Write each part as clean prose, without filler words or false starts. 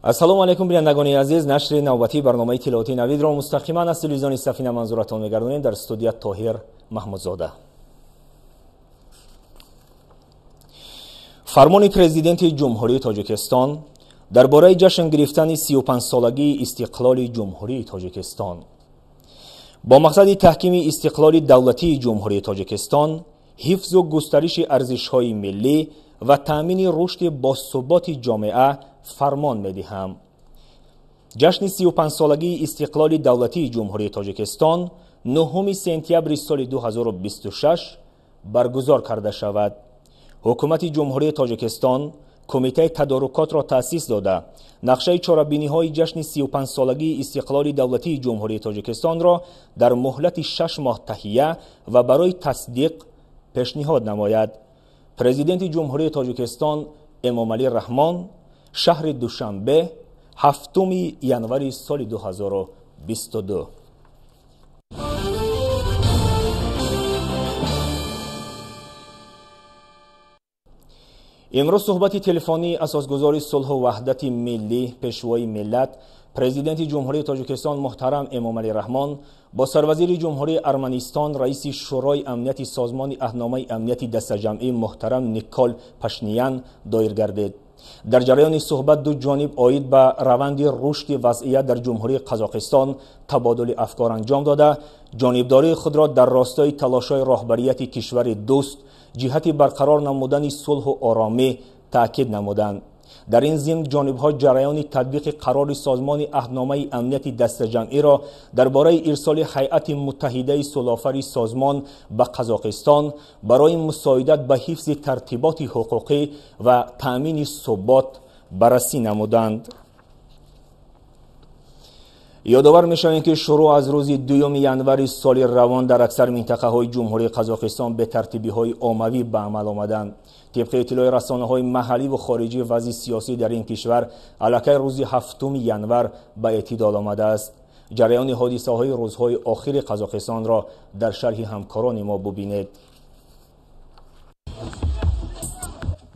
ассалому алайкум бинандагони азиз, нашри навбатии барномаи тиловати навидро мустақиман аз телевизиони Сафина манзуратон мегардонем. дар студия Тоҳир Маҳмудзода. фармони президенти ҷумҳурии Тоҷикистон дар бораи ҷашн гирифтани 35-солагии истиқлоли ҷумҳурии Тоҷикистон. бо мақсади таҳкими истиқлоли давлатии ҷумҳурии Тоҷикистон, ҳифзу густариши арзишҳои миллӣ ва таъмини рушди босуботи ҷомеа фармон медиҳам. ҷашни 35-солагии истиқлоли давлатии ҷумҳурии Тоҷикистон 9 сентябри соли 2026 баргузор карда шавад. ҳукумати ҷумҳурии Тоҷикистон кумитаи тадорукотро таъсис дода, нақшаи чорабиниҳои ҷашни 35-солагии истиқлоли давлатии ҷумҳурии Тоҷикистонро дар муҳлати 6 моҳ таҳия ва барои тасдиқ пешниҳод намояд. президенти ҷумҳурии Тоҷикистон Эмомалӣ Раҳмон шаҳри Душанбе 7 январи соли 2022. имрӯз суҳбати телефонии асосгузори сулҳу ваҳдати миллӣ, пешвои миллат, президенти ҷумҳурии Тоҷикистон муҳтарам Эмомалӣ Раҳмон бо сарвазири ҷумҳурии Арманистон, раиси шӯрои амнияти созмони аҳномаи амнияти дастаҷамъӣ муҳтарам Никол Пашинян доир гардид. дар ҷараёни суҳбат ду ҷониб оид ба раванди рушди вазъият дар ҷумҳурии Қазоқистон табодули афкор анҷом дода, ҷонибдории худро дар ростои талошҳои роҳбарияти кишвари дӯст ҷиҳати барқарор намудани сулҳу оромӣ таъкид намуданд. дар ин зимн ҷонибҳо ҷараёни татбиқи қарори созмони аҳномаи амнияти дастаҷамъиро дар бораи ирсоли ҳайати муттаҳидаи сулҳофари созмон ба Қазоқистон барои мусоидат ба ҳифзи тартиботи ҳуқуқӣ ва таъмини субот баррасӣ намуданд. ёдовар мешавем ки шуруъ аз рӯзи 2 январи соли равон дар аксар минтақаҳои ҷумҳурии Қазоқистон бетартибиҳои оммавӣ ба амал омаданд. طبق اطلاع رسانه‌های محلی و خارجی، وضع سیاسی در این کشور علاکه روز 7 ینور به اعتدال آمده است. جریان حادثه‌های روزهای آخر قزاقستان را در شرح همکاران ما ببینید.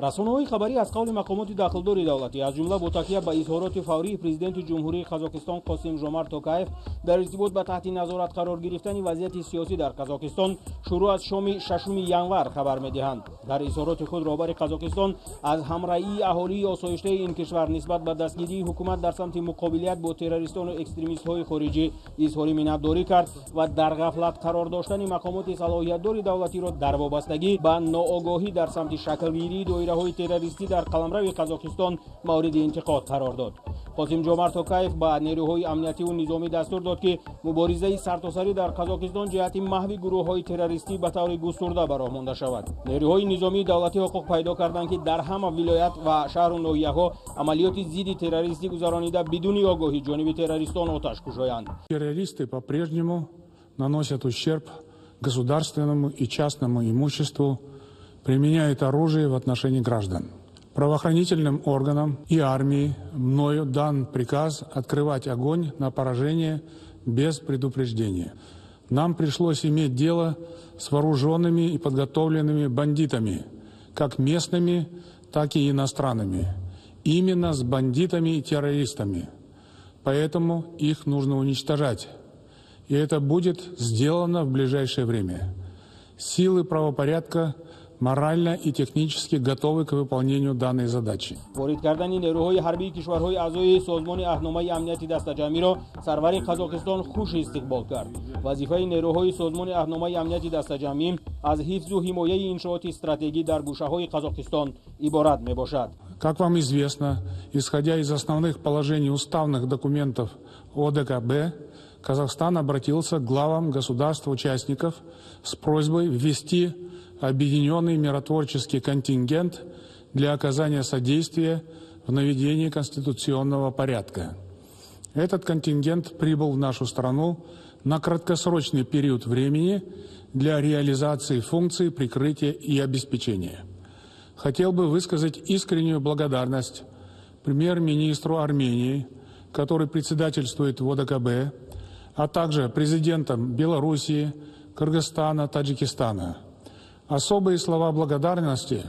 расонаҳои хабарӣ аз қавли мақомоти дахлдори давлатӣ аз ҷумла бо такя ба изҳороти фаврии президенти ҷумҳурии Қазоқистон Қосим-Жомарт Токаев дар иртибот ба таҳти назорат қарор гирифтани вазъияти сиёсӣ дар Қазоқистон шуруъ аз шоми 6 январ хабар медиҳанд. дар изҳороти худ роҳбари Қазоқистон аз ҳамраҳии аҳолии осоиштаи ин кишвар нисбат ба дастгирии ҳукумат дар самти муқобилият бо террористону экстремистҳои хориҷӣ изҳори миннатдорӣ кард ва дар ғафлат қарор доштани мақомоти салоҳиятдори давлатиро дар вобастагӣ ба ноогоҳӣ дар самти шаклгирии доираҳои террористӣ дар қаламрави Қазоқистон мавриди интиқод қарор дод. Қосим-Ҷомарт Токаев ба нерӯҳои амниятиву низомӣ дастур дод ки муборизаи сартосарӣ дар Қазоқистон ҷиҳати маҳви гурӯҳҳои террористӣ ба таври густурда ба роҳ монда шавад. нерӯҳои низомии давлатӣ ҳуқуқ пайдо карданд ки дар ҳама вилоят ва шаҳру ноҳияҳо амалиёти зидди террористӣ гузаронида бидуни огоҳӣ ҷониби террористон оташ кушоянд. Террористы по-прежнему наносят ущерб государственному и частному имуществу, применяет оружие в отношении граждан. Правоохранительным органам и армии мною дан приказ открывать огонь на поражение без предупреждения. Нам пришлось иметь дело с вооруженными и подготовленными бандитами, как местными, так и иностранными. Именно с бандитами и террористами. Поэтому их нужно уничтожать. И это будет сделано в ближайшее время. Силы правопорядка морально и технически готовы к выполнению данной задачи. ворид кардани нерӯҳои ҳарбии кишварҳои аъзои созмони аҳномаи амнияти дастаҷамъиро сарвари Қазоқистон хуш истиқбол кард. вазифаи нерӯҳои созмони аҳномаи амнияти дастаҷамъӣ аз ҳифзу ҳимояи иншооти стратегӣ дар гӯшаҳои Қазоқистон иборат мебошад. Как вам известно, исходя из основных положений уставных документов ОДКБ, Казахстан обратился к главам государств-участников с просьбой ввести объединенный миротворческий контингент для оказания содействия в наведении конституционного порядка. Этот контингент прибыл в нашу страну на краткосрочный период времени для реализации функций прикрытия и обеспечения. Хотел бы высказать искреннюю благодарность премьер-министру Армении, который председательствует в ОДКБ, а также президентам Белоруссии, Кыргызстана, Таджикистана. Особые слова благодарности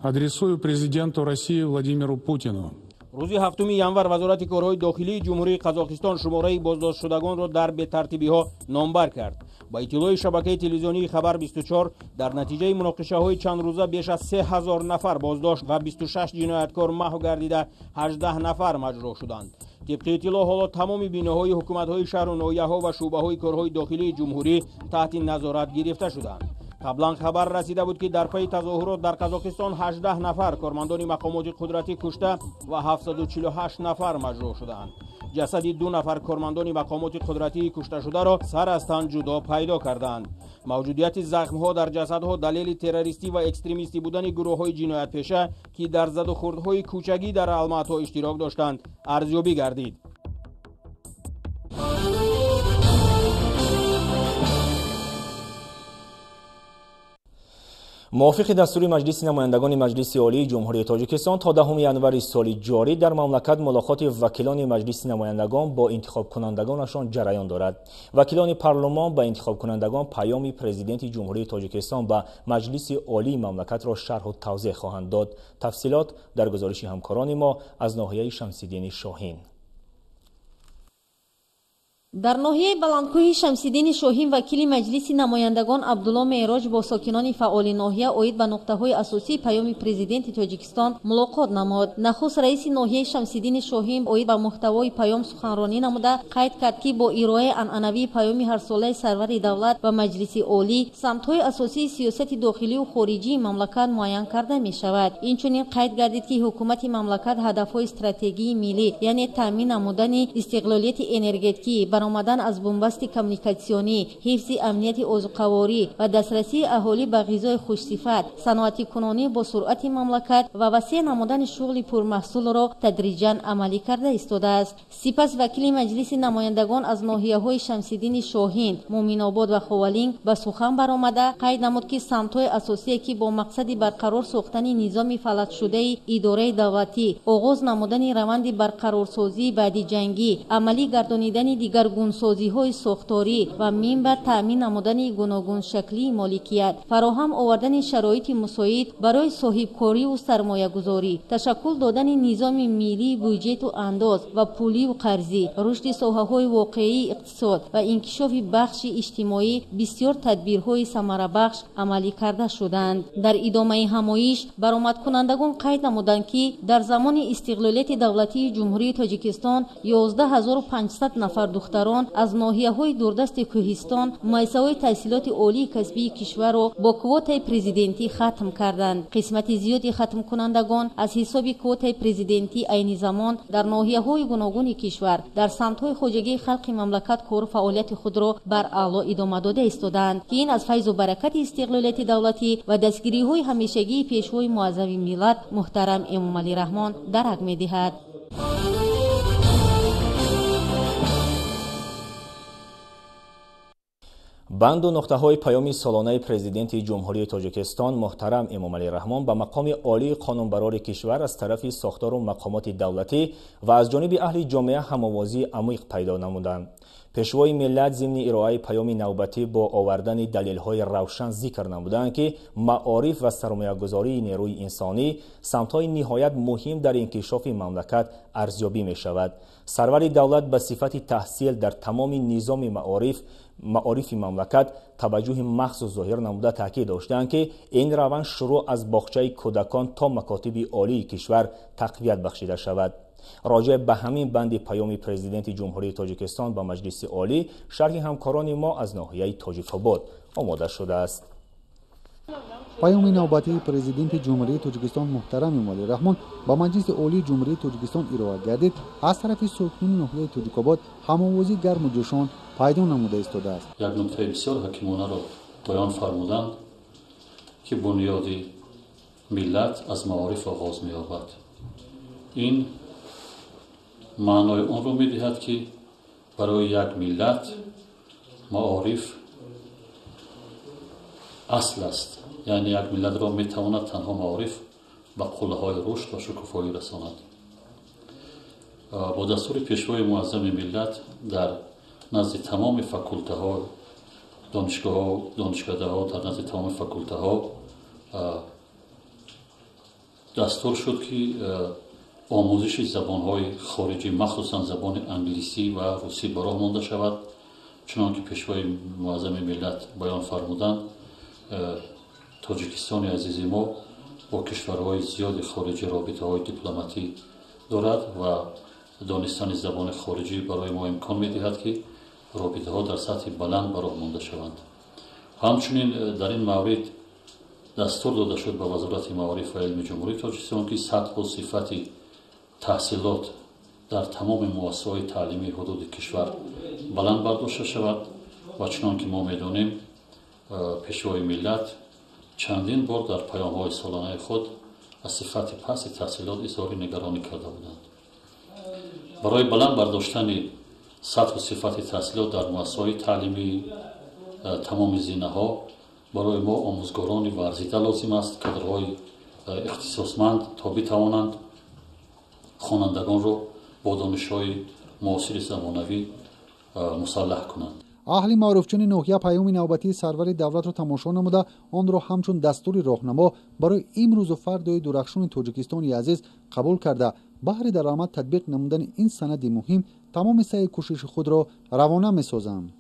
адресую президенту России Владимиру Путину. روزی 7 январ وزارت کارهای داخلی جمهوری قزاقستان شماره بازداشتشدگان را در به‌ترتیبی‌ها نامبر کرد. با اطلاع شبکه تلویزیونی خبر 24 در نتیجه مناقشه‌های چند روزه بیش از 3000 نفر بازداشت و 26 جنایتکار محو گردیده 18 نفر مجروح شدند. طبق اطلاع حالا تمام بیناهای حکومت‌های شهر و ناحیه‌ها و شعبه‌های کارهای داخلی جمهوری تحت نظارت گرفته شدند. قبلا خبر رسیده بود که در پی تظاهرات در قزاقستان 18 نفر کارمندان مقامات قدرتی کشته و 748 نفر مجروح شدند. جسد 2 نفر کارمندان مقامات قدرتی کشته شده را سر از تن جدا پیدا کردند. موجودیت زخم‌ها در جسدها دلیل تروریستی و اکستریمیستی بودن گروه‌های جنایت پیشه که در زد و خوردهای کوچکی در الماتا اشتراک داشتند ارزیابی گردید. موافق دستور مجلس نمایندگان مجلس عالی جمهوری تاجیکستان تا 10 январи سال جاری در مملکت ملاقات وکیلان مجلس نمایندگان با انتخاب کنندگانشان جریان دارد. وکیلان پارلمان با انتخاب کنندگان پیام پرزیدنت جمهوری تاجیکستان به مجلس عالی مملکت را شرح و توضیح خواهند داد. تفصیلات در گزارش همکاران ما از ناحیه شمس‌الدین شاهین. در ناحیه بلندکوه شمس‌الدین شاهین وکیل مجلس نمایندگان عبدالله معراج با ساکنان فعال ناحیه اوید به نقطه‌های اساسی پیام پرزیدنت تاجیکستان ملاقات نمود. نخست رئیس ناحیه شمس‌الدین شاهین اوید به محتوای پیام سخنرانی نموده قید کرد که با ارائه عنعنوی پیام هر ساله سرور دولت و مجلس عالی سمت‌های اساسی سیاست داخلی و خارجی مملکت معین کرده می‌شود. اینچنین قید گردید که حکومت مملکت هدف‌های استراتژی ملی یعنی تامین نمودن استقلالیت انرژتیکی، آمدن از بنبست کمیونیکاسیونی، حفظ امنیت عضوقواری و دسترسی اهالی به غذای خوش‌صفت، صنعتی کنونی با سرعت مملکت و وسیع نمودن شغل پرمحصول را تدریجاً عملی کرده ایستاده است. سپس وکیل مجلس نمایندگان از ناحیه‌های شمس‌الدین شاهین، مومن‌آباد و خوالینگ به سخن برآمده قید نمود که سمت‌های اساسی که با مقصد برقرار ساختن نظام فلج شده اداره دولتی، آغاز نمودن روند برقرارسازی بعد جنگی، عملی گردانیدن دیگر گونسازی‌های ساختاری و منبع تامین نمودن گوناگون شکلی مالکیت، فراهم آوردن شرایط مساعد برای صاحبکاری و سرمایه‌گذاری، تشکل دادن نظام ملی بودجه و انداز و پولی و قرضی، رشد ساحه‌های واقعی اقتصاد و انکشاف بخش اجتماعی بسیار تدبیرهای ثمره‌بخش عملی کرده شدند. در ادامه همایش برآمدکنندگان قید نمودند که در زمان استقلالیت دولتی جمهوری تاجیکستان 11500 نفر دختران از ناحیه‌های دوردست کوهستان مؤسسه‌های تحصیلات عالی کسبی کشور را با کوتای پرزیدنتی ختم کردند. قسمت زیادی ختم کنندگان از حساب کوتای پرزیدنتی عین زمان در ناحیه‌های گوناگون کشور در سمت‌های خواجگی خلق مملکت کار فعالیت خود را بر اعلی ادامه داده ایستادند که این از فیض و برکت استقلالیت دولتی و دستگیری‌های همیشگی پیشوای معظم ملت محترم امامعلی رحمان درک می‌دهد. بند و نقطه‌های پیام سالانه پرزیدنت جمهوری تاجیکستان محترم امامعلی رحمان به مقام عالی قانونبرار کشور از طرف ساختار و مقامات دولتی و از جانب اهل جامعه هم‌آوازی عمیق پیدا نمودند. پیشوای ملت ضمن ارائه پیام نوبتی با آوردن دلیل‌های روشن ذکر نمودند که معارف و سرمایه‌گذاری نیروی انسانی سمت‌های نهایت مهم در انکشاف مملکت ارزیابی می‌شود. سرور دولت به صفت تحصیل در تمام نظام معارف مملکت توجه مخصوص ظاهر نموده تاکید داشتند که این روند شروع از باغچه کودکان تا مکاتب عالی کشور تقویت بخشیده شود. راجع به همین بند پیام پرزیدنت جمهوری تاجیکستان به مجلس عالی شرح همکاران ما از ناحیه تاجیک‌آباد آماده شده است. پیام نوبتی پرزیدنت جمهوری تاجیکستان محترم امامعلی رحمان با مجلس عالی جمهوری تاجیکستان ارائه گردید از طرف ساکنان ناحیه تاجیک‌آباد هم‌آوازی گرم و جوشان پیدا نموده ایستاده است. یک نکته بسیار حکیمانه را بیان فرمودند که بنیاد ملت از معارف آغاز می‌یابد. این معنای اون رو می‌دهد که برای یک ملت معارف اصل است. یعنی یک ملت را می‌تواند تنها معارف به قله‌های رشد و شکوفایی رساند. با دستور پیشوای معظم ملت در نزد تمام فاکولته‌ها، دانشگاه‌ها، دانشکده‌ها، در نزد تمام فاکولته‌ها دستور شد که آموزش زبان‌های خارجی مخصوصا زبان انگلیسی و روسی به راه مانده شود. چنانکه پیشوای معظم ملت بیان فرمودند، تاجیکستان عزیز ما با کشورهای زیاد خارجی رابطه‌های دیپلماتی دارد و دانستن زبان خارجی برای ما امکان می‌دهد که رابطه‌ها در سطح بلند به راه مانده شوند. همچنین در این مورد دستور داده شد به وزارت معارف و علم جمهوری تاجیکستان که سطح و صفت تحصیلات در تمام مؤسسه‌های تعلیمی حدود کشور بلند برداشته شود و چنانکه ما می‌دانیم پیشوای ملت چندین بار در پیام‌های سالانه خود از صفت پست تحصیلات اظهار نگرانی کرده بودند. برای بلند برداشتن سطح و صفت تحصیلات در مؤسسه‌های تعلیمی تمام زینه‌ها برای ما آموزگاران ورزیده لازم است، کادرهای اختصاصمند تا بتوانند خوانندگان را با دانش‌های معاصر زمانوی مسلح کنند. اهل معارفچون نوحیه پیام نوبتی سرور دولت را تماشا نموده آن را همچون دستور راهنما برای امروز و فردا درخشان تاجیکستان عزیز قبول کرده بهر در عمل تطبیق نمودن این سند مهم تمام سعی کوشش خود را روانه می‌سازند.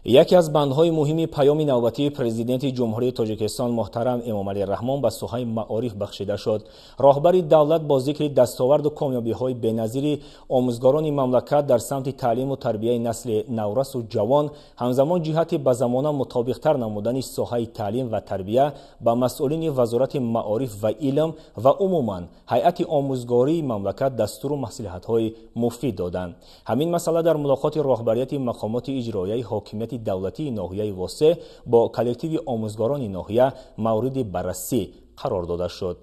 یکی از بندهای مهمی پیام نوبتی پرزیدنت جمهوری تاجیکستان محترم امامعلی رحمان به سوهای معارف بخشیده شد. راهبر دولت با ذکر دستاورد و کامیابی‌های بی‌نظیر آموزگاران مملکت در سمت تعلیم و تربیت نسل نورس و جوان، همزمان جهت به زمانه مطابق‌تر نمودن سوهای تعلیم و تربیت به مسئولین وزارت معارف و علم و عموماً هیئت آموزگاری مملکت دستور و مصلحت‌های مفید دادند. همین مسئله در ملاقات راهبریت مقامات اجرایی حاکمیت دولتی ناحیه واسه با کلکتیو آموزگاران ناحیه مورد بررسی قرار داده شد.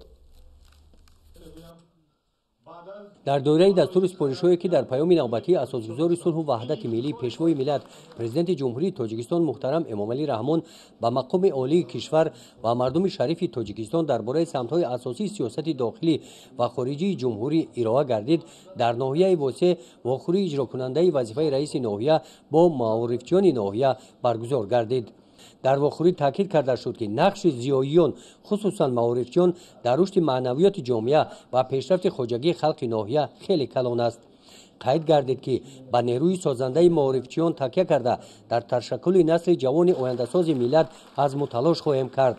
در دوره دستور سپارش‌هایی که در پیام نوبتی اساسگزار صلح و وحدت ملی پیشوای ملت پرزیدنت جمهوری تاجیکستان محترم امامعلی رحمان به مقام عالی کشور و مردم شریف تاجیکستان درباره سمت‌های اساسی سیاست داخلی و خارجی جمهوری ارائه گردید، در ناحیه واسه واخوری اجرا کننده وظیفه رئیس ناحیه با معارفچیان ناحیه برگزار گردید. در واخوری تاکید کرده شد که نقش ضیاییان خصوصا معارفچیان در رشد معنویات جامعه و پیشرفت خواجگی خلق ناحیه خیلی کلان است. قید گردید که به نیروی سازنده معارفچیان تکیه کرده در تشکل نسل جوان آینده‌ساز ملت عزم و تلاش خواهیم کرد.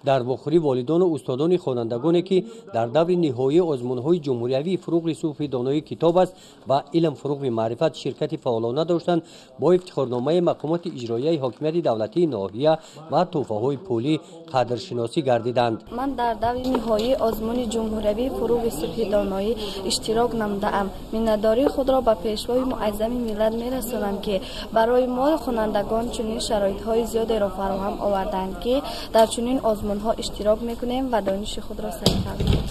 در واخوری والدان و استادان خوانندگانی که در دور نهایی آزمون‌های جمهوریوی فروغ صوفی دانایی کتاب است و علم فروغ معرفت شرکت فعالانه داشتند، با افتخارنامه مقامات اجرایی حاکمیت دولتی ناحیه و تحفه‌های پولی قدرشناسی گردیدند. من در دور نهایی آزمون جمهوریوی فروغ صوفی دانایی اشتراک نموده‌ام. میnnتداری خود را به پیشوای معظم ملت می‌رسانم که برای ما خوانندگان چنین شرایط‌های زیادی را فراهم آوردند که در چنین آزمون ها اشتراک میکنیم و دانش خود را سریع‌تر می‌کنیم.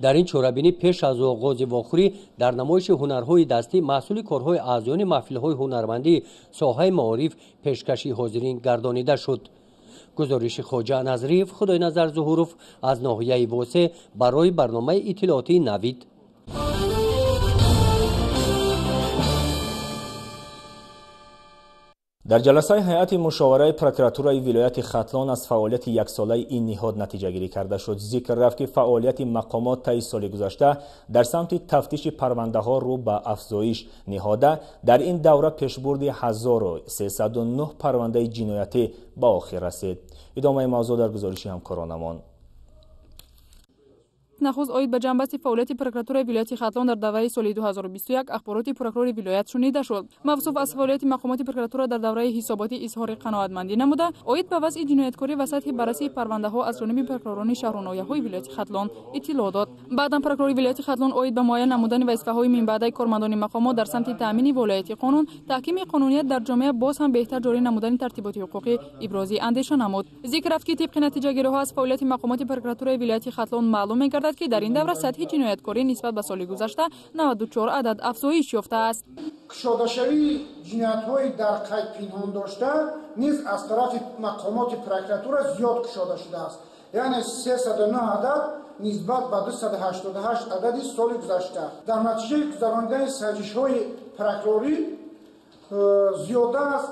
در این چوربینی پیش از آغاز واخوری در نمایش هنرهای دستی محصول کارهای اعضایان محفل‌های هنرمندی ساحه معارف پیشکشی حاضرین گردانیده شد. گزارش خواجه نظریف خدای نظر ظهوروف از ناحیه واسه برای برنامه اطلاعاتی نوید. در جلسه هیئت مشاوره پروکراتورای ولایت ختلان از فعالیت یک ساله این نهاد نتیجه گیری کرده شد. ذکر رفت که فعالیت مقامات طی سال گذشته در سمت تفتیش پرونده ها رو به افزایش نهاده. در این دوره پیشبرد 1309 پرونده جنایتی به آخر رسید. ادامه موضوع در گزارش همکارانمان. نخست اوید به جنبستی فعالیت پروکراتورای ولایت ختلان در دوره سال 2021 اخبارات پروکرور ولایت شنیده شد. موصوف از فعالیت مقامات پروکراتور در دوره حساباتی اظهار قناعتمندی نموده، اوید به وضع جنایتکاری و سطح بررسی پرونده ها از جانب پروکروران شهر و ناحیه‌های ولایت ختلان اطلاع داد. بعدا پروکرور ولایت ختلان اوید به معین نمودن وظیفه‌های من بعد کارمندان مقامات در سمت تامین ولایت قانون، تحکیم قانونیت در جامعه باز هم بهتر جاری نمودن ترتیبات حقوقی ابراز اندیشه نمود. ذکر رفت که طبق نتیجه گیری ها از فعالیت مقامات پروکراتورای ولایت ختلان معلوم می‌گردد که در این دوره سطح جنایتکاری نسبت به سال گذشته 94 عدد افزایش یافته است. کشاده‌شوی جنایت‌های در قید پنهان داشته نیز از طرف مقامات پروکراتور زیاد کشاده شده است. یعنی 309 عدد نسبت به 288 عدد سال گذشته. در نتیجه گذراندن سازش‌های پروکروری زیاده از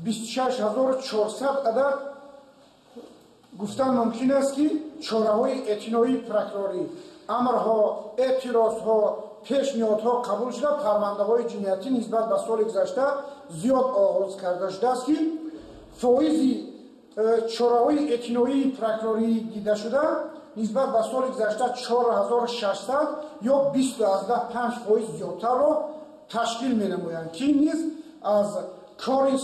26400 عدد گفتن ممکن است که چاره‌های اعتنایی پروکوروری، امرها، اعتراضها، پیشنهادها قبول شده، پرونده‌های جنایتی نسبت به سال گذشته زیاد آغاز کرده شده است که فایز چاره‌های اعتنایی پروکوروری دیده شده نسبت به سال گذشته 4600 یا 20.5% زیادتر را تشکیل می‌نمایند که نیز از کار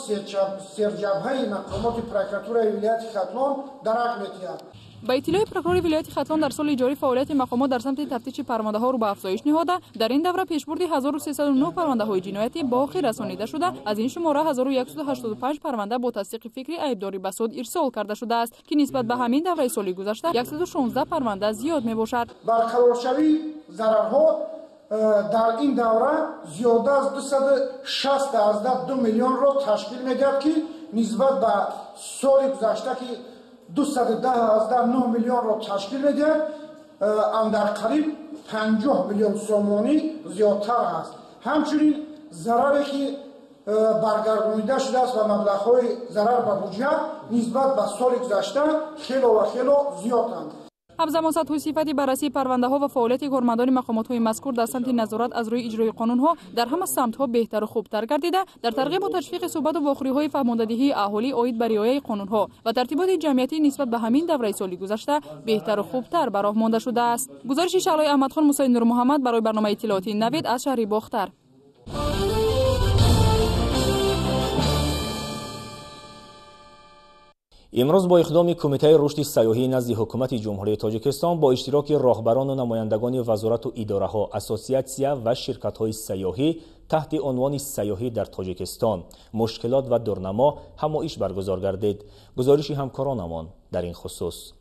سرجبهه مقامات پروکراتورای ولایت ختلان درک می‌دهد. با اطلاع پروکورور ولایت ختلان در سال جاری فعالیت مقامات در سمت تفتیش پرونده ها رو به افزایش نهاده، در این دوره پیشبرد 1309 پرونده های جنایتی به آخر رسانیده شده. از این شماره 1185 پرونده با تصدیق فکری عیبداری به سود ارسال کرده شده است که نسبت به همین دوره سالی گذشته 116 پرونده زیاد می باشد. برقرارشوی ضررها در این دوره زیاده از 262 میلیون را تشکیل می‌دهد که نسبت به سال گذشته که 210.9 میلیون را تشکیل می‌دهد اندر قریب 50 میلیون سومانی زیادتر است. همچنین ضرری که برگردانیده شده است و مبلغ‌های ضرر به بودجه نسبت به سال گذشته خیلی زیادند. همزمان سطح صفتی بررسی پرونده ها و فعالیت کارمندان مقامات های مذکور در سمت نظارت از روی اجرای قانون ها در همه سمت ها بهتر و خوبتر گردیده، در ترغیب و تشویق صحبت و واخوری های فهماندهی اهالی عاید بر رعایت قانون ها و ترتیبات جمعیتی نسبت به همین دوره سالی گذشته بهتر و خوبتر به راه مانده شده است. گزارش شعلای احمد خان موسی نور محمد برای برنامه اطلاعاتی نوید از شهر باختر. امروز با اقدام کمیته رشد سیاحی نزد حکومت جمهوری تاجیکستان با اشتراک راهبران و نمایندگان وزارت و اداره‌ها، اسوسیاسیا و شرکت‌های سیاحی تحت عنوان سیاحی در تاجیکستان مشکلات و دورنما همایش برگزار گردید. گزارش همکارانمان در این خصوص.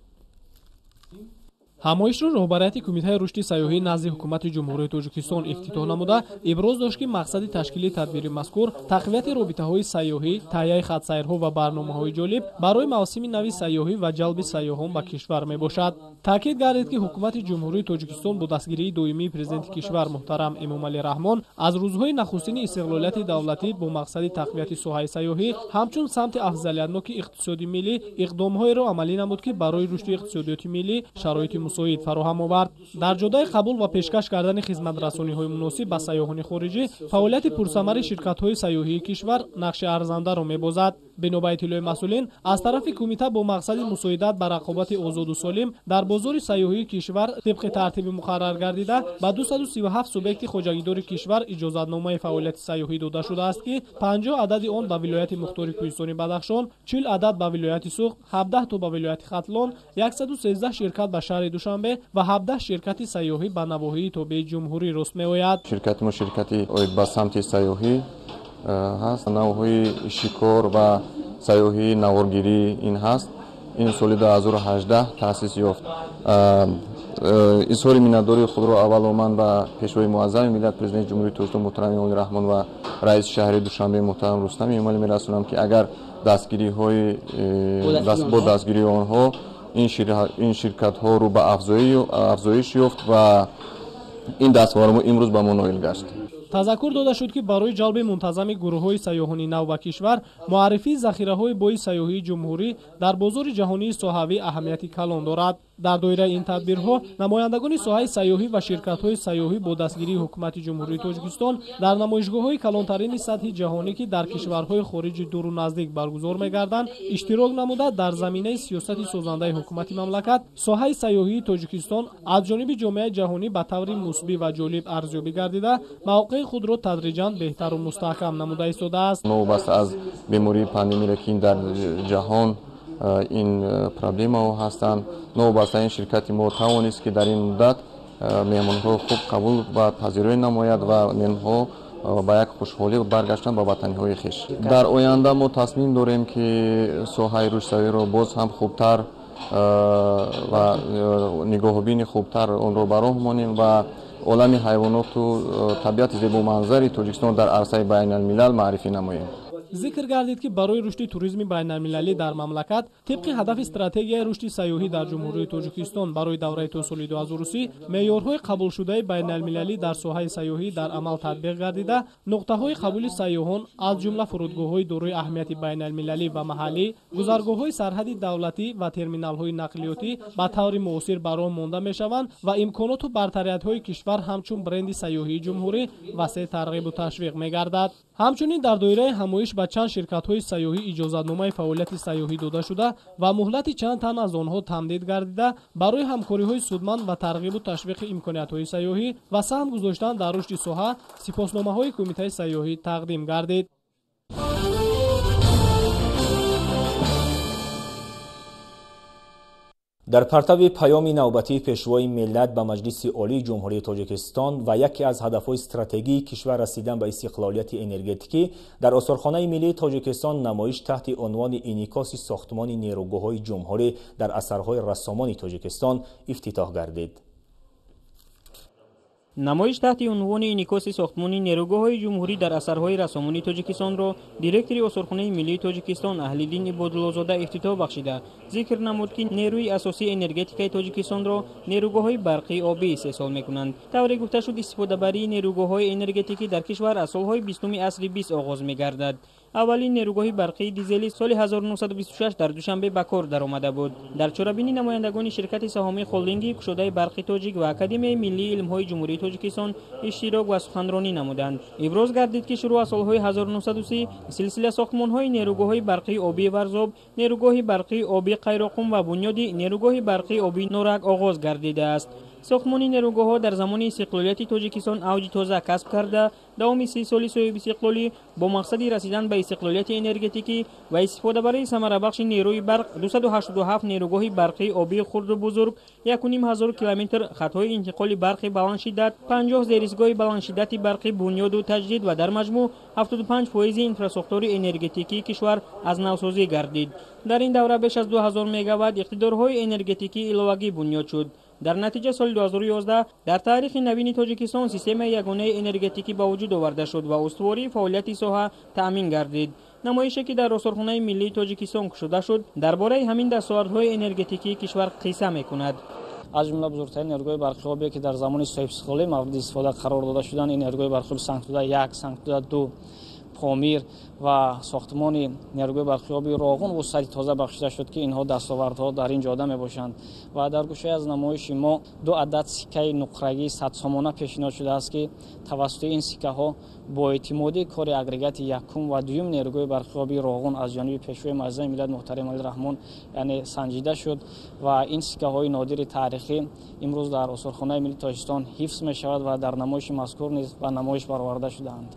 همایش را رهبریت کمیته رشد سیاحی نزد حکومت جمهوری تاجیکستان افتتاح نموده ابراز داشت که مقصد تشکیل تدبیر مذکور تقویت رابطه‌های سیاحی، تهیه خط‌سیرها و برنامه‌های جالب برای مواسم نو سیاحی و جلب سیاحان به کشور میباشد. تاکید گردید که حکومت جمهوری تاجیکستان با دستگیری دومی پرزیدنت کشور محترم امامعلی رحمان از روزهای نخستین استقلالیت دولتی با مقصد تقویت ساحه سیاحی همچون سمت افضلیتناک اقتصادی ملی اقدام‌هایی را عملی نمود که برای رشد اقتصادیات ملی شرایط مساعد فراهم آورد. در جدای قبول و پیشکش کردن خدمت رسانی‌های مناسب به سیاحان خارجی، فعالیت پرثمر شرکت‌های سیاحی کشور نقش ارزنده را می‌بازد. بنا به اطلاع مسئولین از طرف کمیته با مقصد مساعدت بر رقابت آزاد و سالم در بازار سیاحی کشور طبق ترتیب مقرر گردیده به 237 سوبیکت خواجگیدار کشور اجازتنامه فعالیت سیاحی داده شده است که 50 عدد آن به ولایت مختار کوهستانی بدخشان، 40 عدد به ولایت سوخت، 17 تا به ولایت ختلان، 113 شرکت به شهر دوشنبه و 17 شرکت سیاحی به نواحی تابع جمهوری رست می‌آید. شرکت ما شرکتی اوید به سمت سیاحی هست، نوهای شکار و سیاحی نوارگیری این هست. این سال 2018 تأسیس یافت. اظهار منتداری خود را اول من به پیشوای معظم ملت پرزیدنت جمهوری تاجیکستان محترم امامعلی رحمان و رئیس شهر دوشنبه محترم رستم امامی میرسونم که اگر دستگیری آنها این شرکت ها رو به افزایش یافت و این دستاورد امروز به ما نائل گشت. تذکر داده شد که برای جلب منتظم گروه‌های سیاحانی نو به کشور معرفی ذخیره‌های بوی سیاحی جمهوری در بازار جهانی ساحوی اهمیتی کلان دارد. در دایره این تدبیرها نمایندگان ساحه سیاحی و شرکت‌های سیاحی با دستگیری حکومت جمهوری تاجیکستان در نمایشگاه‌های کلانترین سطح جهانی که در کشورهای خارج دور و نزدیک برگزار می‌گردند اشتراک نموده در زمینه سیاست سازنده حکومت مملکت ساحه سیاحی تاجیکستان از جانب جامعه جهانی به طور مثبت و جالب ارزیابی گردیده موقع خود را تدریجاً بهتر و مستحکم نموده ایستاده است. نوبت از بیماری پاندمی که در جهان این پرابلم ها هستند، نوبت این شرکت ما توانست که در این مدت مهمان ها خوب قبول و پذیرایی نماید و مهمان ها با یک خوشحالی برگشتن به وطنی های خویش. در آینده ما تصمیم داریم که ساحه رشد سیاحی را باز هم خوبتر و نگاه بین خوبتر آن را به راه مانیم و عالم حیوانات و طبیعت زیبا منظری تاجیکستان در عرصه بین الملل معرفی نماییم. зикр гардид ки барои рушди туризми байналмилалӣ дар мамлакат тибқи ҳадафи стратегияи рушди сайёҳӣ дар ҷумҳурии тоҷикистон барои давраи то соли 2030 меъёрҳои қабулшудаи байналмилалӣ дар соҳаи сайёҳӣ дар амал татбиқ гардида нуқтаҳои қабули сайёҳон аз ҷумла фурудгоҳҳои дорои аҳамияти байналмилалӣ ва маҳаллӣ, гузаргоҳҳои сарҳади давлатӣ ва терминалҳои нақлиётӣ ба таври муосир баром монда мешаванд ва имконоту бартариятҳои кишвар ҳамчун бренди сайёҳии ҷумҳурӣ васеъ тарғибу ташвиқ мегардад. ҳамчунин дар доираи ҳамоиш ба чанд ширкатҳои сайёҳӣ иҷозатномаи фаъолияти сайёҳӣ дода шуда ва муҳлати чанд тан аз онҳо тамдид гардида барои ҳамкориҳои судманд ва тарғибу ташвиқи имкониятҳои сайёҳӣ ва саҳм гузоштан дар рушди соҳа сипосномаҳои кумитаи сайёҳӣ тақдим гардид. дар партави паёми навбатии пешвои миллат ба Маҷлиси Олии Ҷумҳурии Тоҷикистон ва яке аз ҳадафҳои стратегии кишвар расидан ба истиқлолияти энергетикӣ дар Осорхонаи Миллии Тоҷикистон намоиш таҳти унвони инъикоси сохтмони нерӯгоҳҳои ҷумҳурӣ дар асарҳои рассомони Тоҷикистон ифтитоҳ гардид. намоиш таҳти унвони инъикоси сохтмони нерӯгоҳҳои ҷумҳурӣ дар асарҳои рассомони Тоҷикистонро директори Осорхонаи Миллии Тоҷикистон Аҳлиддин Ибодуллозода ифтитоҳ бахшида зикр намуд ки нерӯи асосии энергетикаи Тоҷикистонро нерӯгоҳҳои барқии обӣ истеҳсол мекунанд. тавре гуфта шуд истифодабарии нерӯгоҳҳои энергетикӣ дар кишвар аз солҳои 20 асри 20 оғоз мегардад. аввалин нерӯгоҳи барқии дизелӣ соли 1926 дар Душанбе ба кор даромада буд. дар чорабини намояндагони ширкати саҳомии холдинги кушодаи барқи тоҷик ва Академияи миллии илмҳои ҷумҳурии Тоҷикистон иштирок ва суханронӣ намуданд. иброз гардид ки шурӯъ аз солҳои 1930 силсила сохтмонҳои нерӯгоҳҳои барқии обии Варзоб, нерӯгоҳи барқии обии Қайроқум ва бунёди нерӯгоҳи барқии обии Норак оғоз гардидааст. сохтмони нерӯгоҳҳо дар замони истиқлолияти Тоҷикистон авҷи тоза касб карда давоми 30 соли соҳиби истиқлолӣ бо мақсади расидан ба истиқлолияти энергетикӣ ва истифодабарии самарабахши нерӯи барқ 287 нерӯгоҳи барқии обии хурду бузург, 1500 километр хатҳои интиқоли барқи баландшиддат, 50 зеристгоҳи баландшиддати барқи бунёду таҷдид ва дар маҷмӯъ 75% инфраструктураи энергетикии кишвар аз навсозӣ гардид. дар ин давра беш аз 2000 мегаватт иқтидорҳои энергетикии иловагӣ бунёд шуд. дар натиҷа соли 2011 дар таърихи навини Тоҷикистон системаи ягонаи энергетикӣ ба вуҷуд оварда шуд ва устувории фаъолияти соҳа таъмин гардид. намоише ки дар Осорхонаи Миллии Тоҷикистон кушода шуд дар бораи ҳамин дастовардҳои энергетикии кишвар қисса мекунад. аз ҷумла бузургтарин нерӯгоҳи барқиобие ки дар замони соҳибистиқлолӣ мавриди истифода қарор дода шуданд ин нерӯгоҳи барқиоби Санктуда 1, Санктуда 2, Помир ва сохтмони нерӯгоҳи барқиоби Роғун вусъати тоза бахшида шуд ки инҳо дастовардҳо дар ин ҷода мебошанд. ва дар гӯшаи аз намоиши мо 2 адад сиккаи нуқрагии 100 сомона пешниҳод шудааст ки тавассути ин сиккаҳо бо эътимодии кори агрегати якум ва дуюм нерӯгоҳи барқиоби Роғун аз ҷониби пешвои муаззами миллат муҳтарам Алӣ Раҳмон яъне санҷида шуд ва ин сиккаҳои нодири таърихӣ имрӯз дар Осорхонаи Миллии Тоҷикистон ҳифз мешавад ва дар намоиши мазкур низ ба намоиш бароварда шудаанд.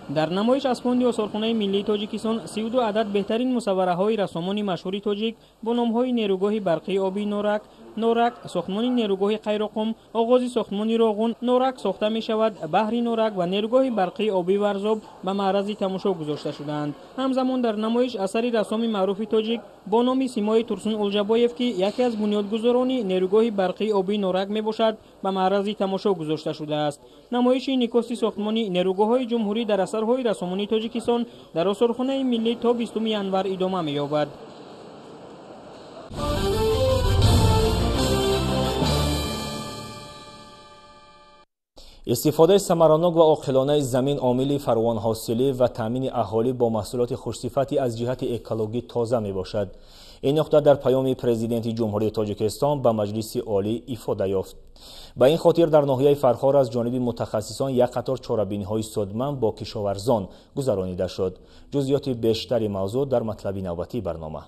дар намоиш аз фонди Осорхонаи Миллии Тоҷикистон 32 адад беҳтарин мусаввараҳои рассомони машҳури тоҷик бо номҳои нерӯгоҳи барқии обии Норак, Норак, сохтмони нерӯгоҳи Қайроқум, оғози сохтмони Роғун, Норак сохта мешавад, баҳри Норак ва нерӯгоҳи барқии обии Варзоб ба маърази тамошо гузошта шудаанд. ҳамзамон дар намоиш асари рассоми маъруфи тоҷик бо номи Симои Турсун Улҷабоев ки яке аз бунёдгузорони нерӯгоҳи барқии обии Норак мебошад ба маърази тамошо гузошта шудааст. намоиши инъикоси сохтмони нерӯгоҳҳои ҷумҳурӣ дар асарҳои рассомони Тоҷикистон дар Осорхонаи Миллӣ то 20 январ идома меёбад. истифодаи самаранок ва оқилонаи замин омили фаровонҳосилӣ ва таъмини аҳолӣ бо маҳсулоти хушсифати аз ҷиҳати экологӣ тоза мебошад. ин нуқта дар паёми президенти ҷумҳурии Тоҷикистон ба Маҷлиси Олӣ ифода ёфт. ба ин хотир дар ноҳияи Фархор аз ҷониби мутахассисон як қатор чорабиниҳои судман бо кишоварзон гузаронида шуд. ҷузъиёти бештари мавзӯъ дар матлаби навбатии барнома.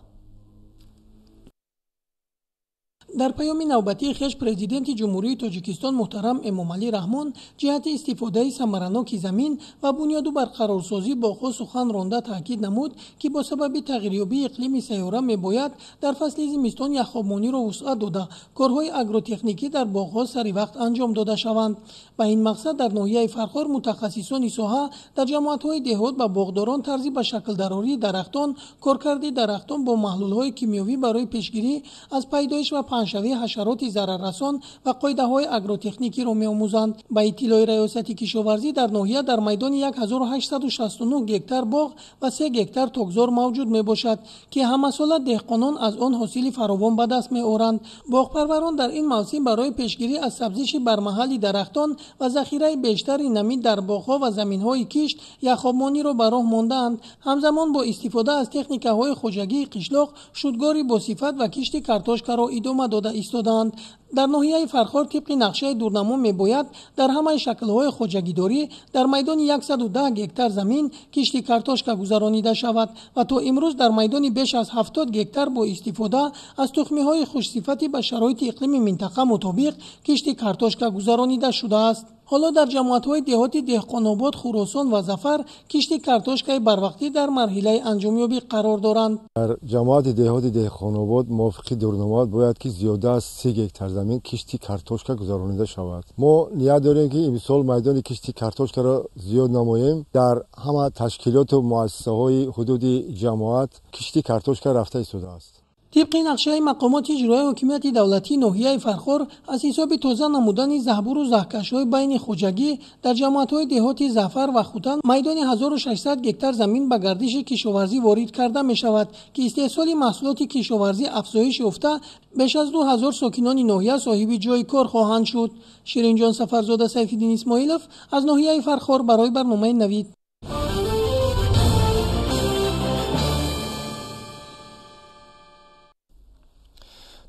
дар паёми навбатии хеш президенти ҷумҳурии Тоҷикистон муҳтарам Эмомалӣ Раҳмон ҷиҳати истифодаи самараноки замин ва бунёду барқарорсозӣ боғҳо сухан ронда таъкид намуд ки бо сабаби тағйирёбии иқлими сайёра мебояд дар фасли зимистон яхобониро вусъат дода корҳои агротехникӣ дар боғҳо сари вақт анҷом дода шаванд. ба ин мақсад дар ноҳияи Фархор мутахассисони соҳа дар ҷамоатҳои деҳот ба боғдорон тарзи ба шаклдарории дарахтон, коркарди дарахтон бо маҳлулҳои кимиёвӣ барои пешгирӣ аз пайдоиш ва фаншавӣ ҳашароти зараррасон ва қоидаҳои агротехникиро меомӯзанд. Ба иттилои раёсати кишоварзӣ дар ноҳия дар майдони 1869 гектар боғ ва 3 гектар тогзор мавҷуд мебошад ки ҳамасола деҳқонон аз он ҳосили фаровон ба даст меоранд. боғпарварон дар ин мавсим барои пешгирӣ аз сабзиши бармаҳалли дарахтон ва захираи бештари намӣ дар боғҳо ва заминҳои кишт яхобмониро ба роҳ мондаанд. ҳамзамон бо истифода аз техникаҳои хоҷагии қишлоқ шудгори босифат ва кишти картошкаро идома дода истодаанд. дар ноҳияи Фархор тибқи нақшаи дурнамо мебояд дар ҳамаи шаклҳои хоҷагидорӣ дар майдони 110 гектар замин кишти картошка гузаронида шавад ва то имрӯз дар майдони беш аз 70 гектар бо истифода аз тухмиҳои хушсифати ба шароити иқлими минтақа мутобиқ кишти картошка гузаронида шудааст. ҳоло дар ҷамоатҳои деҳоти деҳқонобод, хуросон ва зафар кишти картошкаи барвақтӣ дар марҳилаи анҷомёбӣ қарор доранд. дар ҷамоати деҳоти деҳқонобод мувофиқи дурномот бояд ки зиёда аз 30 гектар замин кишти картошка гузаронида шавад. мо ният дорем ки имсол майдони кишти картошкаро зиёд намоем. дар ҳама ташкилоту муассисаҳои ҳудуди ҷамоат кишти картошка рафта истодааст. طبق نقشه مقامات اجرایی حکومت دولتی ناحیه فرخار از حساب تازه نمودن زهبور و زهکش‌های بین خوجگی در جماعت‌های دهات ظفر و خوتن میدان 1600 هکتار زمین به گردش کشاورزی وارد کرده می‌شود که استحصال محصولات کشاورزی افزایش یافته بیش از 2000 ساکنان ناحیه صاحب جای کار خواهند شد. شیرین جان سفرزاده سیف‌الدین اسماعیلوف از ناحیه فرخار برای برنامه نوید.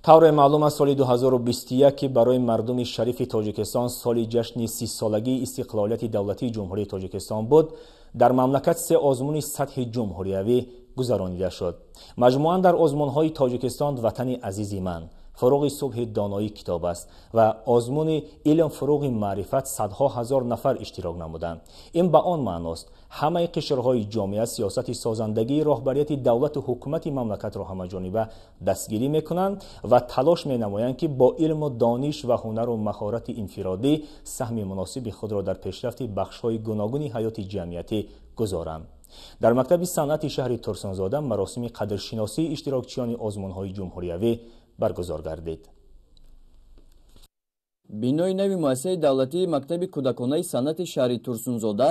طور معلوم است سال 2021 که برای مردم شریف تاجیکستان سال جشن 30 سالگی استقلالیت دولتی جمهوری تاجیکستان بود، در مملکت 3 آزمون سطح جمهوریوی گذرانیده شد. مجموعاً در آزمون‌های تاجیکستان وطن عزیز من فروغ صبح دانایی کتاب است و آزمون علم فروغ معرفت صدها هزار نفر اشتراک نمودند. این به آن معناست همه قشرهای جامعه سیاست سازندگی راهبریت دولت و حکومت مملکت را همه‌جانبه دستگیری میکنند و تلاش مینمایند که با علم و دانش و هنر و مهارت انفرادی سهم مناسب خود را در پیشرفت بخش‌های گوناگون حیات جمعیتی گذارند. در مکتب صنعت شهر ترسانزاده مراسم قدرشناسی اشتراکچیان آزمون‌های جمهوریوی برگزار گردید. бинои нави муассисаи давлатии мактаби кӯдаконаи санъати шаҳри турсунзода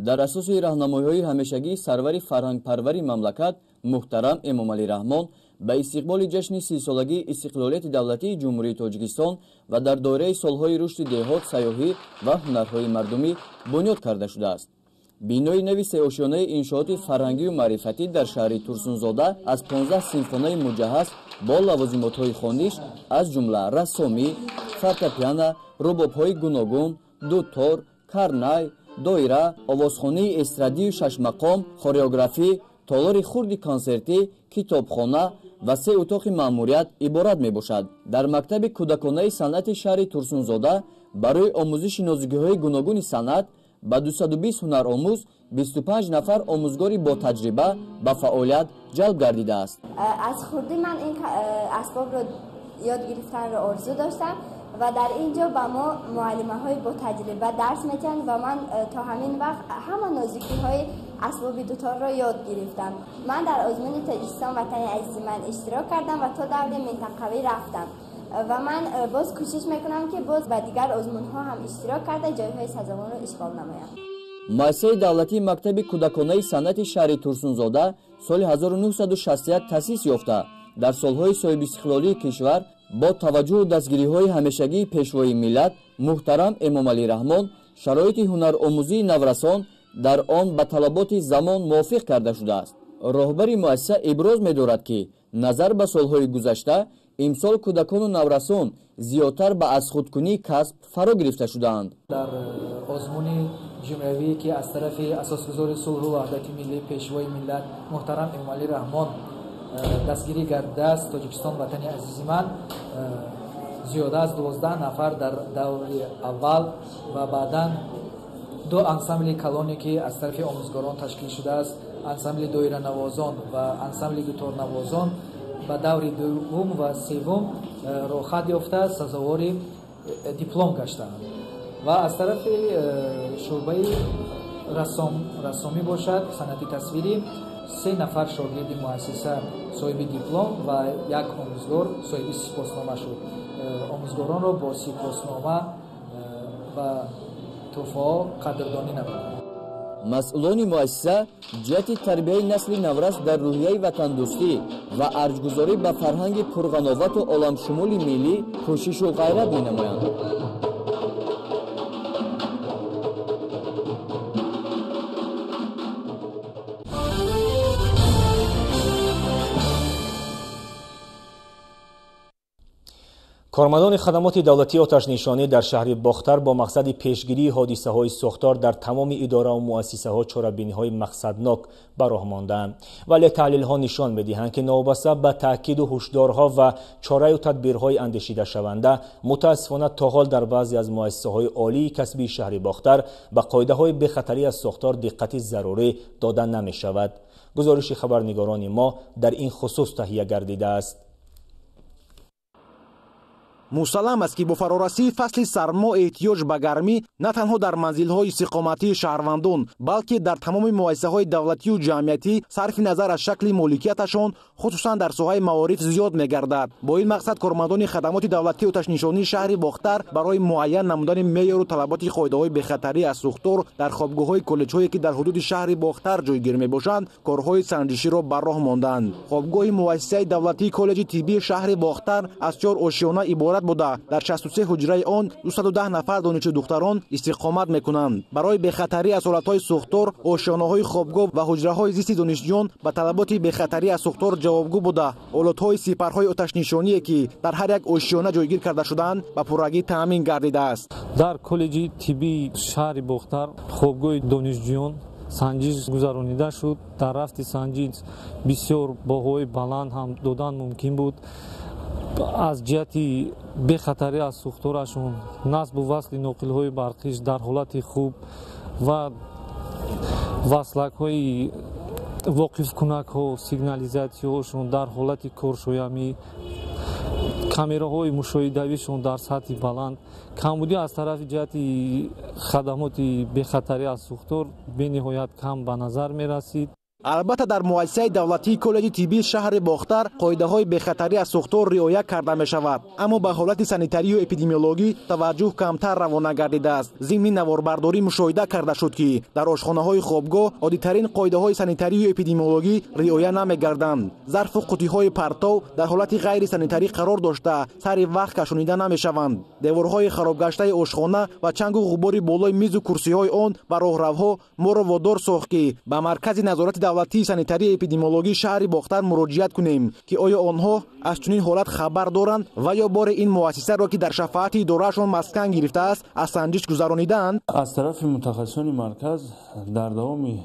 дар асоси раҳнамоиҳои ҳамешагии сарвари фарҳангпарвари мамлакат муҳтарам эмомалӣ раҳмон ба истиқболи ҷашни 30 солагии истиқлолияти давлатии ҷумҳурии тоҷикистон ва дар доираи солҳои рушди деҳот, сайёҳӣ ва ҳунарҳои мардумӣ бунёд карда шудааст. бинои нави сеошёнаи иншооти фарҳангию маърифатӣ дар шаҳри турсунзода аз 15 синфхонаи муҷаҳҳаз бо лавозимотҳои хониш аз ҷумла рассомӣ, фортепиано, рубобҳои гуногун, дутор, карнай, доира, овозхонии эстрадию шашмақом, хореографӣ, толори хурди консертӣ, китобхона ва 3 утоқи маъмурият иборат мебошад. дар мактаби кӯдаконаи санъати шаҳри турсунзода барои омӯзиши нозугиҳои гуногуни санъат ба 220 ҳунаромӯз 25 нафар омӯзгори бо таҷриба ба фаъолият ҷалб гардидааст. аз хурдӣ ман ин асбобро ёд гирифтанро орзу доштам ва дар ин ҷо ба мо муаллимаҳои бо таҷриба дарс медиҳанд ва ман то ҳамин вақт ҳама нозукиҳои асбоби дуторро ёд гирифтам. ман дар озмуни тоҷикистон ватани азизи ман иштирок кардам ва то даври минтақавӣ рафтам ва ман боз кӯшиш мекунам ки боз ба дигар озмунҳо ҳам иштирок карда ҷойҳои сазовонро ишғол намоям. муассисаи давлатии мактаби кӯдаконаи санъати шаҳри турсунзода соли 1961 таъсис ёфта дар солҳои соҳибистиқлолии кишвар бо таваҷҷӯҳу дастгириҳои ҳамешагии пешвои миллат муҳтарам эмомалӣ раҳмон шароити ҳунаромӯзии наврасон дар он ба талаботи замон мувофиқ карда шудааст. роҳбари муассиса иброз медорад ки назар ба солҳои гузашта имсол кӯдакону наврасон зиёдтар ба азхудкунии касб фаро гирифта шудаанд. дар озмуни ҷумъавие ки аз тарафи асосгузори сулҳу ваҳдати миллӣ пешвои миллат муҳтарам эмомалӣ раҳмон дастгирӣ гардидааст, тоҷикистон ватани азизи ман зиёда аз 12 нафар дар даври аввал ва баъдан 2 ансамбли калоне ки аз тарафи омӯзгорон ташкил шудааст, ансамбли доиранавозон ва ансамбли дуторнавозон ба даври дуввум ва севум роҳхат ёфта сазовори диплом гаштаанд ва аз тарафи шӯъбаи рассомӣ бошад, санъати тасвирӣ 3 нафар шогирди муассиса соҳиби диплом ва як омӯзгор соҳиби сипоснома шуд. омӯзгоронро бо сипоснома ва тӯҳфаҳо қадрдонӣ намуданд. масъулони муассиса ҷиҳати тарбияи насли наврас дар рӯҳияи ватандӯстӣ ва арҷгузорӣ ба фарҳанги пурғановату оламшумули миллӣ кӯшишу ғайрат менамоянд. کارمندان خدمات دولتی آتش‌نشانی در شهر باختر با مقصد پیشگیری حادثه‌های سوختار در تمام اداره و مؤسسه‌ها چاره‌بینی‌های مقصدناک براه ماندند، ولی تحلیل‌ها نشان می‌دهند که نوبسته به تاکید و هشدارها و چاره و تدبیرهای اندیشیده شونده متأسفانه تا حال در بعضی از مؤسسه‌های عالی کسبی شهر باختر به قاعده‌های بخطری از سوختار دقت ضروری داده نمی‌شود. گزارش خبرنگاران ما در این خصوص تهیه گردیده است. مسلم است که با فرارسی فصل سرما احتیاج به گرمی نه تنها در منزل‌های استقامتی شهروندان بلکه در تمام مؤسسه‌های دولتی و جمعیتی صرف نظر از شکل مالکیتشان خصوصا در ساحه معارف زیاد می‌گردد. با این مقصد کارمندان خدمات دولتی آتش‌نشانی شهر باختر برای معین نمودن معیار و طلبات قاعده‌های بخطری از سوختار در خوابگاه‌های کالج‌هایی که در حدود شهر باختر جایگیر می‌باشند کارهای سنجشی را بر راه ماندند. خوابگاه مؤسسه دولتی کالج طبی شهر باختر از 4 آشیانه عبارت بوده در 63 حجره آن 210 نفر دانشجو دختران استقامت میکنند. برای بخطری از حالتهای سوختار آشیانه‌های خوابگاه و حجره‌های زیست دانشجویان به طلبات بخطری از سوختار جوابگو بوده. آلات‌های سپرهای آتش‌نشانی که در هر یک آشیانه جایگیر کرده شدند به پررگی تامین گردیده است. در کالج طبی شهر باختر خوابگاه دانشجویان سنجش گذرانیده شد. در رفت سنجش بسیار باهای بلند هم دادن ممکن بود. از جهتی بخطری از سوختارشون نصب و وصل ناقل‌های برقیش در حالت خوب و وصلک‌های واقف کنک‌ها سیگنالیزاتی‌هاشون در حالت کارشویمی کامراهای مشاهده‌ایشون در سطح بلند کمبودی از طرف جهتی خدمات بخطری از سوختار به نهایت کم به نظر می‌رسید. البته در مؤسسه دولتی کالج طبی شهر باختر قاعده‌های بخطری از سوختار رعایت کرده می‌شود، اما به حالت سانیتاری و اپیدمیولوژی توجه کمتر روانه گردیده است. ضمن نواربرداری مشاهده کرده شد که در آشخانه‌های خوابگاه عادی‌ترین قاعده‌های سانیتاری و اپیدمیولوژی رعایت نمی‌گردند. ظرف و قوطی‌های پرتو در حالت غیر سانیتاری قرار داشته سر وقت کشانیده نمی‌شوند. دیوارهای خراب گشته آشخانه و چنگ و غبار بالای میز و کرسی‌های آن و راهروها ما را وادار ساخت که به مرکز نظارت دولتی سانیتاری اپیدمیولوژی شهر باختر مراجعت کنیم که آیا آنها از چنین حالت خبر دارند و یا بار این مؤسسه را که در شفاعت ادارهشان مسکن گرفته است از سنجش گذرانیدند. از طرف متخصصان مرکز در دوام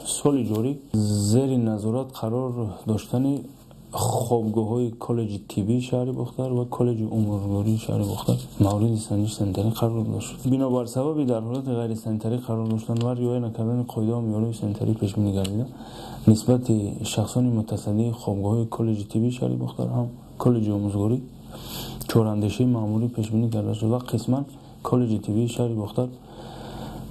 سال جاری زیر نظارت قرار داشتن خوابگاه‌های کالج طبی شهر باختر و کالج امورگاری شهر باختر مورد سنجش سانیتاری قرار داشت. بنابر سبب در حالت غیر سانیتاری قرار داشتن و رعایت نکردن قاعده و معیارهای سانیتاری پیش بینی گردیده نسبت شخصان متصدی خوابگاه‌های کالج طبی شهر باختر هم کالج امورگاری چوراندیشی معمولی پیش بینی کرده شد و قسما کالج طبی شهر باختر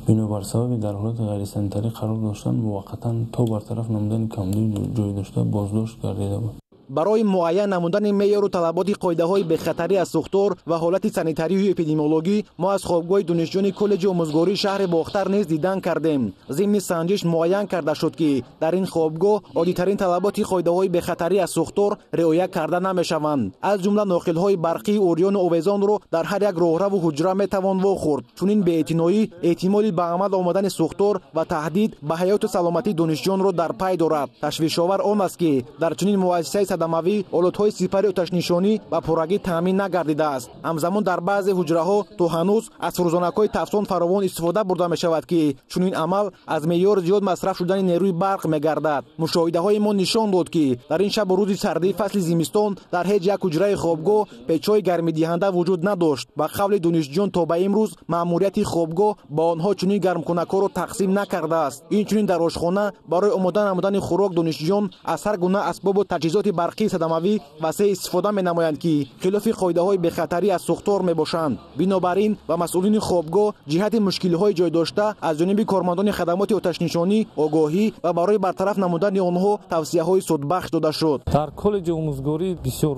بنابر سبب در حالت غیر سانیتاری قرار داشتن موقتا تا برطرف نمودن کمبود جای داشته بازداشت گردیده بود. برای معین نمودن معیار و طلبات قاعده‌های بخطری از سوختار و حالت سانیتاری و اپیدمیولوژی ما از خوابگاه دانشجویان کالج آموزگاری شهر باختر نیز دیدن کردیم. ضمن سنجش معین کرده شد که در این خوابگاه عادی‌ترین طلبات قاعده‌های بخطری از سوختار رعایت کرده نمی‌شوند. از جمله ناقل‌های برقی اوریان و آویزان را در هر یک راهرو و حجره می‌توان واخورد. چنین بی‌اعتنایی احتمال به عمل آمدن سوختار و تهدید به حیات و سلامتی دانشجویان را در پی دارد. تشویش‌آور آن است که در چنین مؤسسه صدموی آلات‌های سپری آتش‌نشانی و پررگی تامین نگردیده است. همزمان در بعضی حجره‌ها تا هنوز از فروزانک‌های تفسون فراوان استفاده برده می‌شود که چنین عمل از معیار زیاد مصرف شدن نیروی برق می‌گردد. مشاهده‌های ما نشان داد که در این شب و روز سردی فصل زمستان در هیچ یک حجره خوابگاه پیچ‌های گرمی‌دهنده وجود نداشت. با قول دانشجویان تا به امروز مأموریت خوابگاه با آنها چنین گرم‌کنک‌ها را تقسیم نکرده است. این چنین در آشخانه برای آماده نمودن خوراک دانشجویان از هر گونه اسباب و تجهیزات برقی برقی صدموی وسیع استفاده می‌نمایند که خلاف قاعده‌های بخطری از سوختار میباشند. بنابراین و مسئولین خوابگاه جهت مشکل‌های جای داشته از جانب کارمندان خدمات آتش‌نشانی آگاهی و برای برطرف نمودن آنها توصیه‌های سودبخش داده شد. در کالج آموزگاری بسیار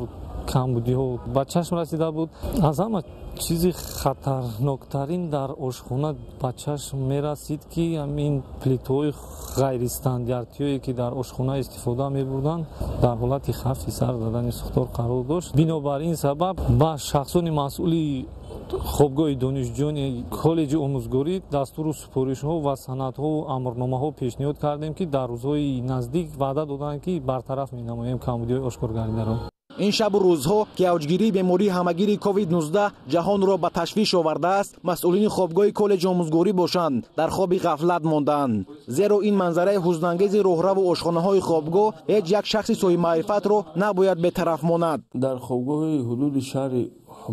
کمبودی‌ها به چشم رسیده بود. از همه چیزی خطرناکترین در آشخانه به چشم می‌رسید که همین پلیت‌های غیر استانداردی که در آشخانه استفاده می‌بردند در حالت خفی سر دادن سوختار قرار داشت. بنابراین سبب با شخصان مسئول خوابگاه دانشجویان کالج آموزگاری دستور سپارش‌ها و سندها و امرنامه‌ها پیشنهاد کردیم که در روزهای نزدیک وعده دادند که برطرف می‌نماییم کمبودی‌های آشکار گردیده را. این شب و روزها که اوجگیری بیماری همگیر کووید 19 جهان را به تشویش آورده است، مسئولین خوابگاه کالج آموزگاری باشند در خواب غفلت ماندند. زیرا این منظره حزن‌انگیز راهرو و آشخانه‌های خوابگاه هیچ یک شخص صاحب معرفت را نباید به طرف ماند. در خوابگاه حدود شهر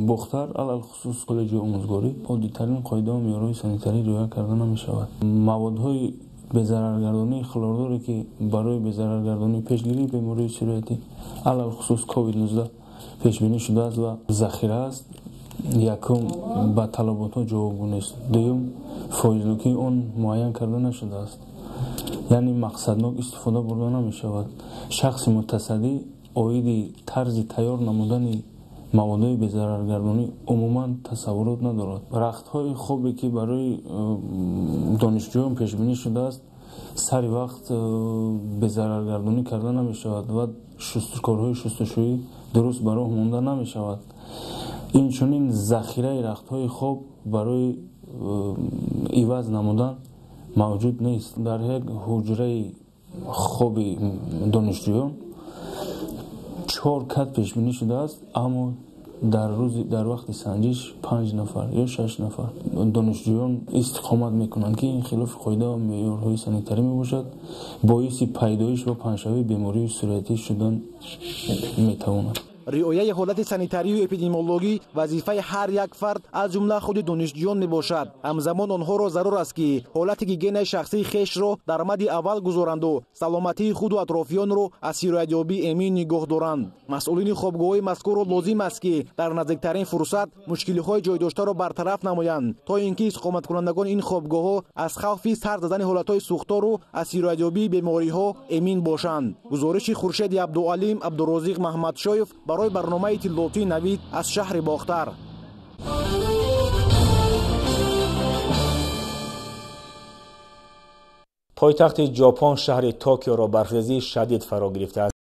بختر علل خصوص کالج آموزگاری عادی‌ترین قاعده و معیارهای سانیتری رعایت کرده نمی‌شود. موادهای به ضررگردانی خلارداری که برای به ضررگردانی پیشگیری بیماری سرایتی علل خصوص کووید 19 پیش بینی شده است و ذخیره است. یکم با طلبات جوابگونه است. دوم فایزلوکی آن معین کرده نشده است. یعنی مقصدناک استفاده برده نمی شود. شخص متصدی عاید طرز تیار نمودن موادهای به ضررگردانی عموما تصورات ندارد. رختهای خوبی که برای دانشجویان پیش بینی شده است سری وقت به ضررگردانی کرده نمی شود و کارهای شستشویی درست برای مانده نمی شود. این چنین ذخیره رختهای خوب برای عوض نمودن موجود نیست. در یک حجره خوب دانشجویان 4 کت پیش بینی شده است، اما در وقت سنجش 5 نفر یا 6 نفر دانشجویان استقامت میکنند که این خلاف قاعده و معیارهای سانیتری میباشد، باعث پیدایش و پنشوی بیماری سرایتی شدن میتواند. رعایت حالت سانیتاری و اپیدمیولوژی وظیفه هر یک فرد از جمله خود دانشجویان میباشد. همزمان آنها را ضرور است که حالت گیگین شخصی خویش را در مد اول گذارند و سلامتی خود و اطرافیان را از سرایتیابی امین نگاه دارند. مسئولین خوابگاه‌های مذکور را لازم است که در نزدیکترین فرصت مشکل‌های جای داشته را برطرف نمایند تا اینکه اقامت کنندگان این خوابگاه‌ها از خوف سر دادن حالت‌های سوختار و از سرایتیابی بیماری‌ها امین باشند. گزارش خورشید عبدالعلیم عبدالرازق محمدشایف برای برنامه اطلاعاتی نوید از شهر باختر. پایتخت ژاپن شهر توکیو را برخیزی شدید فرا گرفته است.